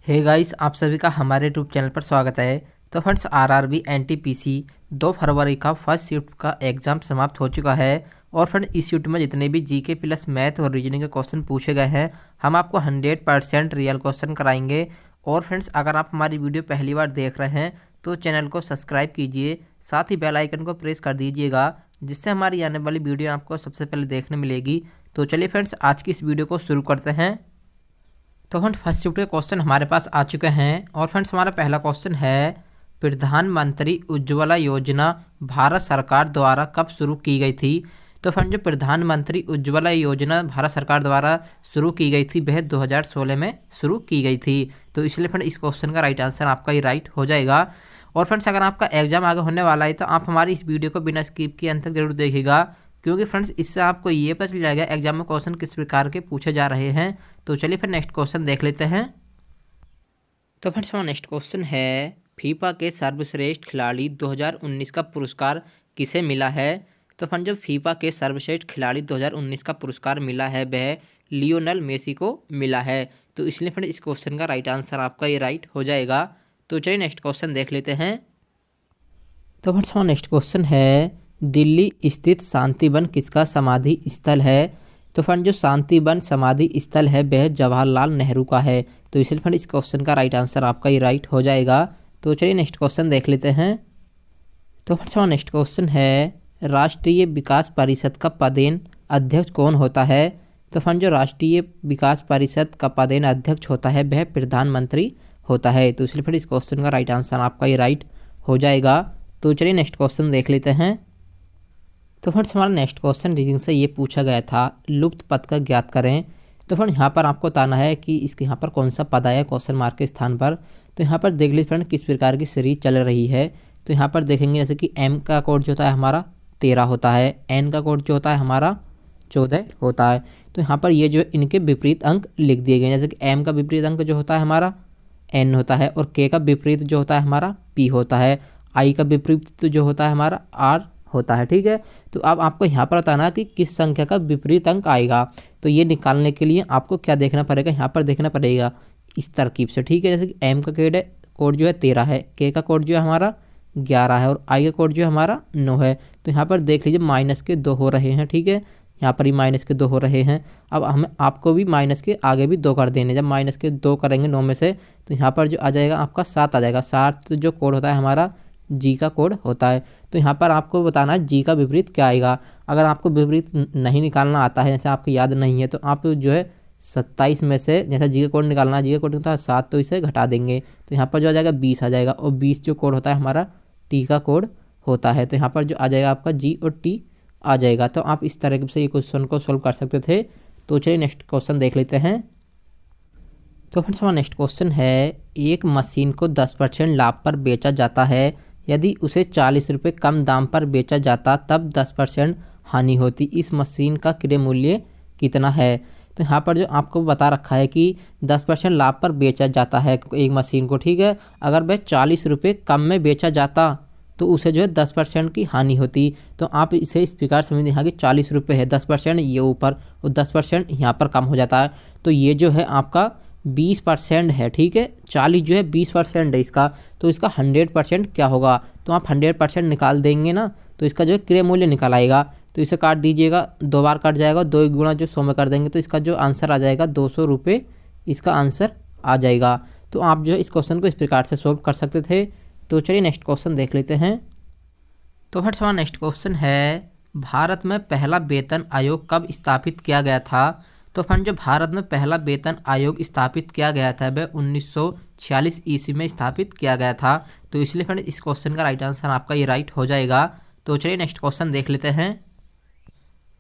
Hey guys, आप सभी का हमारे यूट्यूब चैनल पर स्वागत है। तो फ्रेंड्स, आरआरबी एनटीपीसी 2 फरवरी का फर्स्ट शिफ्ट का एग्जाम समाप्त हो चुका है। और फ्रेंड्स, इस शिफ्ट में जितने भी जीके प्लस मैथ और रीजनिंग के क्वेश्चन पूछे गए हैं, हम आपको 100% रियल क्वेश्चन कराएंगे। और फ्रेंड्स, अगर आप हमारी वीडियो पहली बार देख रहे हैं तो चैनल को सब्सक्राइब कीजिए, साथ ही बेल आइकन को प्रेस कर दीजिएगा, जिससे हमारी आने वाली वीडियो आपको सबसे पहले देखने मिलेगी। तो चलिए फ्रेंड्स, आज की इस वीडियो को शुरू करते हैं। तो फ्रेंड्स, फर्स्ट शिफ्ट के क्वेश्चन हमारे पास आ चुके हैं। और फ्रेंड्स, हमारा पहला क्वेश्चन है, प्रधानमंत्री उज्ज्वला योजना भारत सरकार द्वारा कब शुरू की गई थी? तो फ्रेंड्स, जो प्रधानमंत्री उज्ज्वला योजना भारत सरकार द्वारा शुरू की गई थी वह 2016 में शुरू की गई थी। तो इसलिए फ्रेंड इस क्वेश्चन का राइट आंसर आपका ही राइट हो जाएगा। और फ्रेंड्स, अगर आपका एग्जाम आगे होने वाला है तो आप हमारी इस वीडियो को बिना स्किप किए अंत तक जरूर देखिएगा, क्योंकि फ्रेंड्स इससे आपको ये पता चल जाएगा एग्जाम में क्वेश्चन किस प्रकार के पूछे जा रहे हैं। तो चलिए फिर नेक्स्ट क्वेश्चन देख लेते हैं। तो फ्रेंड्स, हमारा नेक्स्ट क्वेश्चन है, फीफा के सर्वश्रेष्ठ खिलाड़ी 2019 का पुरस्कार किसे मिला है? तो फ्रेंड्स, जो फीफा के सर्वश्रेष्ठ खिलाड़ी 2019 का पुरस्कार मिला है वह लियोनेल मेसी को मिला है। तो इसलिए फ्रेंड्स इस क्वेश्चन का राइट आंसर आपका ये राइट हो जाएगा। तो चलिए नेक्स्ट क्वेश्चन देख लेते हैं। तो फ्रेंड्स, हमारा नेक्स्ट क्वेश्चन है, दिल्ली स्थित शांतिवन किसका समाधि स्थल है? तो फ्रेंड, जो शांतिवन समाधि स्थल है वह जवाहरलाल नेहरू का है। तो इसलिए फ्रेंड इस क्वेश्चन का राइट आंसर आपका ही राइट हो जाएगा। तो चलिए नेक्स्ट क्वेश्चन देख लेते हैं। तो फ्रेंड्स, हमारा नेक्स्ट क्वेश्चन है, राष्ट्रीय विकास परिषद का पदेन अध्यक्ष कौन होता है? तो फ्रेंड, जो राष्ट्रीय विकास परिषद का पदेन अध्यक्ष होता है वह प्रधानमंत्री होता है। तो इसलिए फ्रेंड इस क्वेश्चन का राइट आंसर आपका ही राइट हो जाएगा। तो चलिए नेक्स्ट क्वेश्चन देख लेते हैं। तो फ्रेंड्स, हमारा नेक्स्ट क्वेश्चन रीडिंग से ये पूछा गया था, लुप्त पद का ज्ञात करें। तो फ्रेंड यहाँ पर आपको बताना है कि इसके यहाँ पर कौन सा पद आया क्वेश्चन मार्क के स्थान पर। तो यहाँ पर देख लीजिए फ्रेंड किस प्रकार की सीरीज चल रही है। तो यहाँ पर देखेंगे जैसे कि एम का कोड जो होता है हमारा 13 होता है, एन का कोड जो होता है हमारा 14 होता है। तो यहाँ पर ये जो इनके विपरीत अंक लिख दिए गए हैं, जैसे कि एम का विपरीत अंक जो होता है हमारा एन होता है, और के का विपरीत जो होता है हमारा पी होता है, आई का विपरीत जो होता है हमारा आर होता है। ठीक है, तो अब आपको यहाँ पर बताना कि किस संख्या का विपरीत अंक आएगा। तो ये निकालने के लिए आपको क्या देखना पड़ेगा, यहाँ पर देखना पड़ेगा इस तरकीब से। ठीक है, जैसे कि एम का कोड जो है 13 है, के का कोड जो है हमारा 11 है, और आई का कोड जो है हमारा 9 है। तो यहाँ पर देख लीजिए माइनस के 2 हो रहे हैं। ठीक है, यहाँ पर ही माइनस के 2 हो रहे हैं। अब हमें आपको भी माइनस के आगे भी 2 कर देने। जब माइनस के 2 करेंगे 9 में से, तो यहाँ पर जो आ जाएगा आपका 7 आ जाएगा। 7 जो कोड होता है हमारा जी का कोड होता है। तो यहाँ पर आपको बताना है जी का विपरीत क्या आएगा। अगर आपको विपरीत नहीं निकालना आता है, जैसे आपको याद नहीं है, तो आप जो है 27 में से जैसा जी का कोड निकालना है, जी का कोड होता है 7, तो इसे घटा देंगे। तो यहाँ पर जो आ जाएगा 20 आ जाएगा, और 20 जो कोड होता है हमारा टी का कोड होता है। तो यहाँ पर जो आ जाएगा आपका जी और टी आ जाएगा। तो आप इस तरह से ये क्वेश्चन को सोल्व कर सकते थे। तो चलिए नेक्स्ट क्वेश्चन देख लेते हैं। तो फ्रेंड्स, हमारा नेक्स्ट क्वेश्चन है, एक मशीन को 10% लाभ पर बेचा जाता है, यदि उसे 40 रुपये कम दाम पर बेचा जाता तब 10% हानि होती। इस मशीन का क्रय मूल्य कितना है? तो यहाँ पर जो आपको बता रखा है कि 10% लाभ पर बेचा जाता है एक मशीन को। ठीक है, अगर वह 40 रुपये कम में बेचा जाता तो उसे जो है 10% की हानि होती। तो आप इसे इस प्रकार समझ यहाँ कि 40 रुपये है, 10% ये ऊपर और 10% यहाँ पर कम हो जाता है। तो ये जो है आपका 20% है। ठीक है, 40 जो है 20% है इसका, तो इसका 100% क्या होगा? तो आप 100% निकाल देंगे ना, तो इसका जो है क्रय मूल्य निकल आएगा। तो इसे काट दीजिएगा, 2 बार कट जाएगा, 2 गुणा जो 100 में कर देंगे, तो इसका जो आंसर आ जाएगा 200 रुपये इसका आंसर आ जाएगा। तो आप जो है इस क्वेश्चन को इस प्रकार से सोल्व कर सकते थे। तो चलिए नेक्स्ट क्वेश्चन देख लेते हैं। तो फ्रेंड्स, हमारा नेक्स्ट क्वेश्चन है, भारत में पहला वेतन आयोग कब स्थापित किया गया था? तो फ्रेंड, जो भारत में पहला वेतन आयोग स्थापित किया गया था वह 1946 ईस्वी में स्थापित किया गया था। तो इसलिए फ्रेंड इस क्वेश्चन का राइट आंसर आपका ये राइट हो जाएगा। तो चलिए नेक्स्ट क्वेश्चन देख लेते हैं।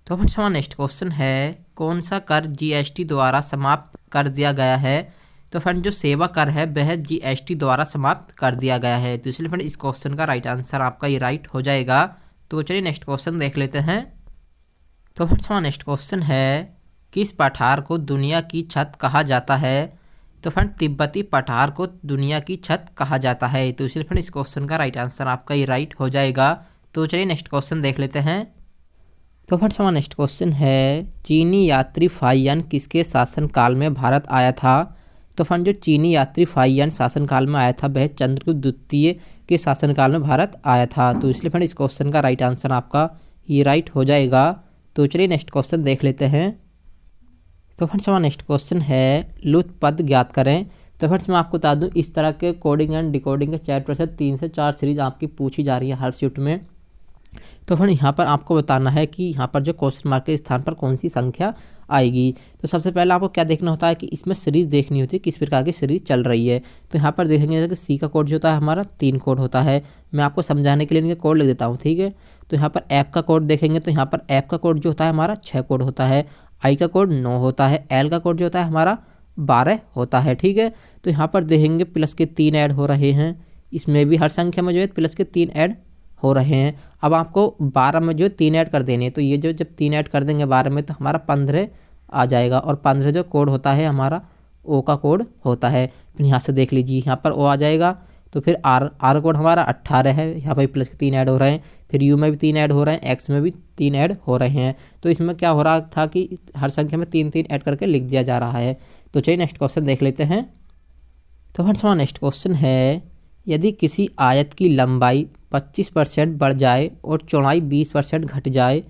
तो फ्रेंड्स, हमारा नेक्स्ट क्वेश्चन है, कौन सा कर जीएसटी द्वारा समाप्त कर दिया गया है? तो फ्रेंड, जो सेवा कर है वह जीएसटी द्वारा समाप्त कर दिया गया है। तो इसलिए फ्रेंड इस क्वेश्चन का राइट आंसर आपका ये राइट हो जाएगा। तो चलिए नेक्स्ट क्वेश्चन देख लेते हैं। तो फ्रेंड्स, हमारा नेक्स्ट क्वेश्चन है, किस पठार को दुनिया की छत कहा जाता है? तो फ्रेंड, तिब्बती पठार को दुनिया की छत कहा जाता है। तो इसलिए फ्रेंड इस क्वेश्चन का राइट आंसर आपका ये राइट हो जाएगा। तो चलिए नेक्स्ट क्वेश्चन देख लेते हैं। तो फ्रेंड्स, हमारा नेक्स्ट क्वेश्चन है, चीनी यात्री फाहियान किसके शासनकाल में भारत आया था? तो फ्रेंड जो चीनी यात्री फाहियान शासनकाल में आया था वह चंद्रगुप्त द्वितीय के शासनकाल में भारत आया था। तो इसलिए फ्रेंड इस क्वेश्चन का राइट आंसर आपका ये राइट हो जाएगा। तो चलिए नेक्स्ट क्वेश्चन देख लेते हैं। तो फ्रेंड्स हमारा नेक्स्ट क्वेश्चन है लुप्त पद ज्ञात करें। तो फ्रेंड्स मैं आपको बता दूं इस तरह के कोडिंग एंड डिकोडिंग के चैप्टर से 3 से 4 सीरीज आपकी पूछी जा रही है हर शिफ्ट में। तो फ्रेंड यहाँ पर आपको बताना है कि यहाँ पर जो क्वेश्चन मार्क के स्थान पर कौन सी संख्या आएगी। तो सबसे पहले आपको क्या देखना होता है कि इसमें सीरीज देखनी होती है, किस प्रकार की सीरीज चल रही है। तो यहाँ पर देखेंगे कि सी का कोड जो होता है हमारा 3 कोड होता है। मैं आपको समझाने के लिए इनके कोड लिख देता हूँ, ठीक है। तो यहाँ पर ऐप का कोड देखेंगे तो यहाँ पर ऐप का कोड जो होता है हमारा 6 कोड होता है, आई का कोड 9 होता है, एल का कोड जो होता है हमारा 12 होता है, ठीक है। तो यहाँ पर देखेंगे प्लस के 3 ऐड हो रहे हैं, इसमें भी हर संख्या में जो है प्लस के 3 ऐड हो रहे हैं। अब आपको 12 में जो 3 ऐड कर देने हैं, तो ये जो जब 3 ऐड कर देंगे 12 में तो हमारा 15 आ जाएगा। और 15 जो कोड होता है हमारा ओ का कोड होता है। फिर यहाँ से देख लीजिए यहाँ पर ओ आ जाएगा। तो फिर आर कोड हमारा 18 है, यहाँ पर प्लस के 3 ऐड हो रहे हैं। फिर यू में भी 3 ऐड हो रहे हैं, एक्स में भी 3 ऐड हो रहे हैं। तो इसमें क्या हो रहा था कि हर संख्या में 3 ऐड करके लिख दिया जा रहा है। तो चलिए नेक्स्ट क्वेश्चन देख लेते हैं। तो फ्रेंड्स हमारा नेक्स्ट क्वेश्चन है यदि किसी आयत की लंबाई 25% बढ़ जाए और चौड़ाई 20% घट जाए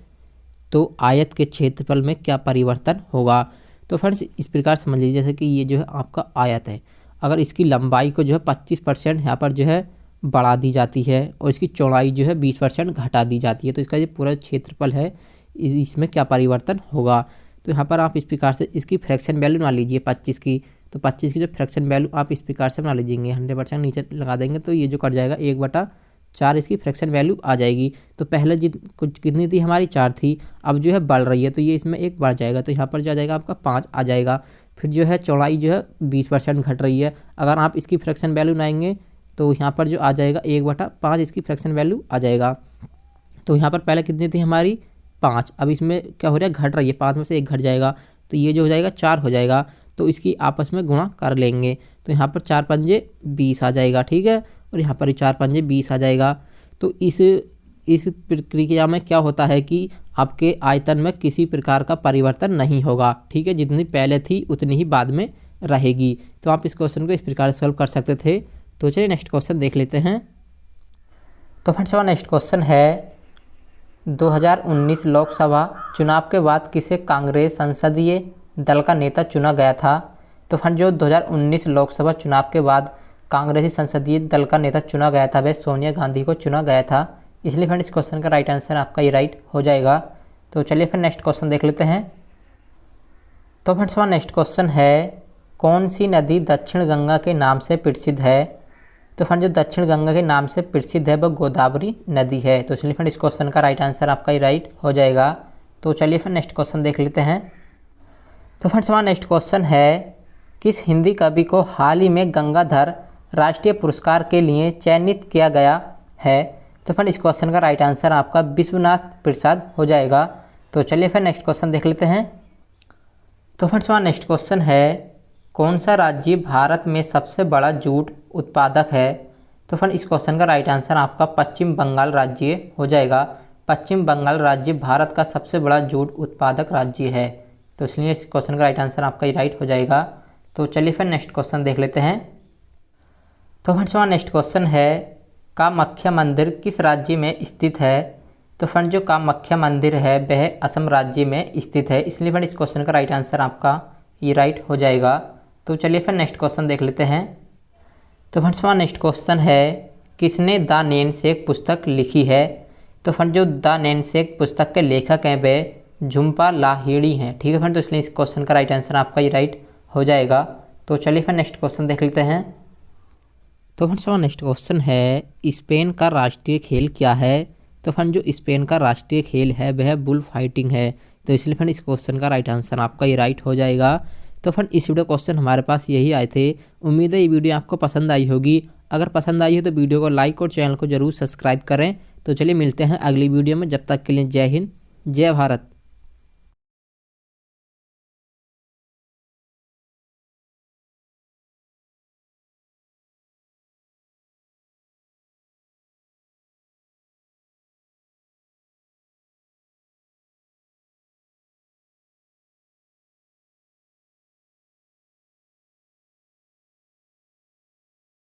तो आयत के क्षेत्रफल में क्या परिवर्तन होगा। तो फ्रेंड्स इस प्रकार समझ लीजिए जैसे कि ये जो है आपका आयत है, अगर इसकी लंबाई को जो है 25% यहाँ पर जो है बढ़ा दी जाती है और इसकी चौड़ाई जो है 20% घटा दी जाती है, तो इसका जो पूरा क्षेत्रफल है इसमें क्या परिवर्तन होगा। तो यहाँ पर आप इस प्रकार से इसकी फ्रैक्शन वैल्यू बना लीजिए 25 की। तो 25 की जो फ्रैक्शन वैल्यू आप इस प्रकार से बना लीजिएंगे, 100% नीचे लगा देंगे तो ये जो कट जाएगा 1/4 इसकी फ्रैक्शन वैल्यू आ जाएगी। तो पहले कुछ कितनी थी हमारी 4 थी, अब जो है बढ़ रही है तो ये इसमें 1 बढ़ जाएगा, तो यहाँ पर जो आ जाएगा आपका 5 आ जाएगा। फिर जो है चौड़ाई जो है 20% घट रही है, अगर आप इसकी फ्रैक्शन वैल्यू बनाएंगे तो यहाँ पर जो आ जाएगा 1/5 इसकी फ्रैक्शन वैल्यू आ जाएगा। तो यहाँ पर पहले कितनी थी हमारी 5, अब इसमें क्या हो रहा है घट रही है, 5 में से 1 घट जाएगा तो ये जो हो जाएगा 4 हो जाएगा। तो इसकी आपस में गुणा कर लेंगे तो यहाँ पर 4 पंजे 20 आ जाएगा, ठीक है। और यहाँ पर 4 पंजे 20 आ जाएगा। तो इस प्रक्रिया में क्या होता है कि आपके आयतन में किसी प्रकार का परिवर्तन नहीं होगा, ठीक है। जितनी पहले थी उतनी ही बाद में रहेगी। तो आप इस क्वेश्चन को इस प्रकार से सॉल्व कर सकते थे। तो चलिए नेक्स्ट क्वेश्चन देख लेते हैं। तो फ्रेंड्स हमारा नेक्स्ट क्वेश्चन है 2019 लोकसभा चुनाव के बाद किसे कांग्रेस संसदीय दल का नेता चुना गया था। तो फ्रेंड जो 2019 लोकसभा चुनाव के बाद कांग्रेसी संसदीय दल का नेता चुना गया था वह सोनिया गांधी को चुना गया था। इसलिए फ्रेंड इस क्वेश्चन का राइट आंसर आपका ये राइट हो जाएगा। तो चलिए फिर नेक्स्ट क्वेश्चन देख लेते हैं। तो फ्रेंड्स हमारा नेक्स्ट क्वेश्चन है कौन सी नदी दक्षिण गंगा के नाम से प्रसिद्ध है। तो फ्रेंड जो दक्षिण गंगा के नाम से प्रसिद्ध है वह गोदावरी नदी है। तो इसलिए फ्रेंड इस क्वेश्चन का राइट आंसर आपका ही राइट हो जाएगा। तो चलिए फिर नेक्स्ट क्वेश्चन देख लेते हैं। तो फ्रेंड्स हमारा नेक्स्ट क्वेश्चन है किस हिंदी कवि को हाल ही में गंगाधर राष्ट्रीय पुरस्कार के लिए चयनित किया गया है। तो फ्रेंड इस क्वेश्चन का राइट आंसर आपका विश्वनाथ प्रसाद हो जाएगा। तो चलिए फिर नेक्स्ट क्वेश्चन देख लेते हैं। तो फ्रेंड्स हमारा नेक्स्ट क्वेश्चन है कौन सा राज्य भारत में सबसे बड़ा जूट उत्पादक है। तो फ्रेंड इस क्वेश्चन का राइट आंसर आपका पश्चिम बंगाल राज्य हो जाएगा। पश्चिम बंगाल राज्य भारत का सबसे बड़ा जूट उत्पादक राज्य है। तो इसलिए इस क्वेश्चन का राइट आंसर आपका ही राइट हो जाएगा। तो चलिए फिर नेक्स्ट क्वेश्चन देख लेते हैं। तो फ्रेंड्स हमारा नेक्स्ट क्वेश्चन है कामाख्या मंदिर किस राज्य में स्थित है। तो फ्रेंड जो कामाख्या मंदिर है वह असम राज्य में स्थित है। इसलिए फ्रेंड इस क्वेश्चन का राइट आंसर आपका ये राइट हो जाएगा। तो चलिए फिर नेक्स्ट क्वेश्चन देख लेते हैं। तो फ्रेंड्स हमारा नेक्स्ट क्वेश्चन है किसने द नैनसेक पुस्तक लिखी है। तो फ्रेंड जो द नैनसेक पुस्तक के लेखक हैं वे झुम्पा लाहिड़ी हैं, ठीक है फ्रेंड। तो इसलिए इस क्वेश्चन का राइट आंसर आपका ये राइट हो जाएगा। तो चलिए फिर नेक्स्ट क्वेश्चन देख लेते हैं। तो फ्रेंड्स हमारा नेक्स्ट क्वेश्चन है स्पेन का राष्ट्रीय खेल क्या है। तो फ्रेंड जो स्पेन का राष्ट्रीय खेल है वह बुल फाइटिंग है। तो इसलिए फ्रेंड इस क्वेश्चन का राइट आंसर आपका ये राइट हो जाएगा। तो फ्रेंड इस वीडियो क्वेश्चन हमारे पास यही आए थे। उम्मीद है ये वीडियो आपको पसंद आई होगी। अगर पसंद आई हो तो वीडियो को लाइक और चैनल को जरूर सब्सक्राइब करें। तो चलिए मिलते हैं अगली वीडियो में, जब तक के लिए जय हिंद जय भारत।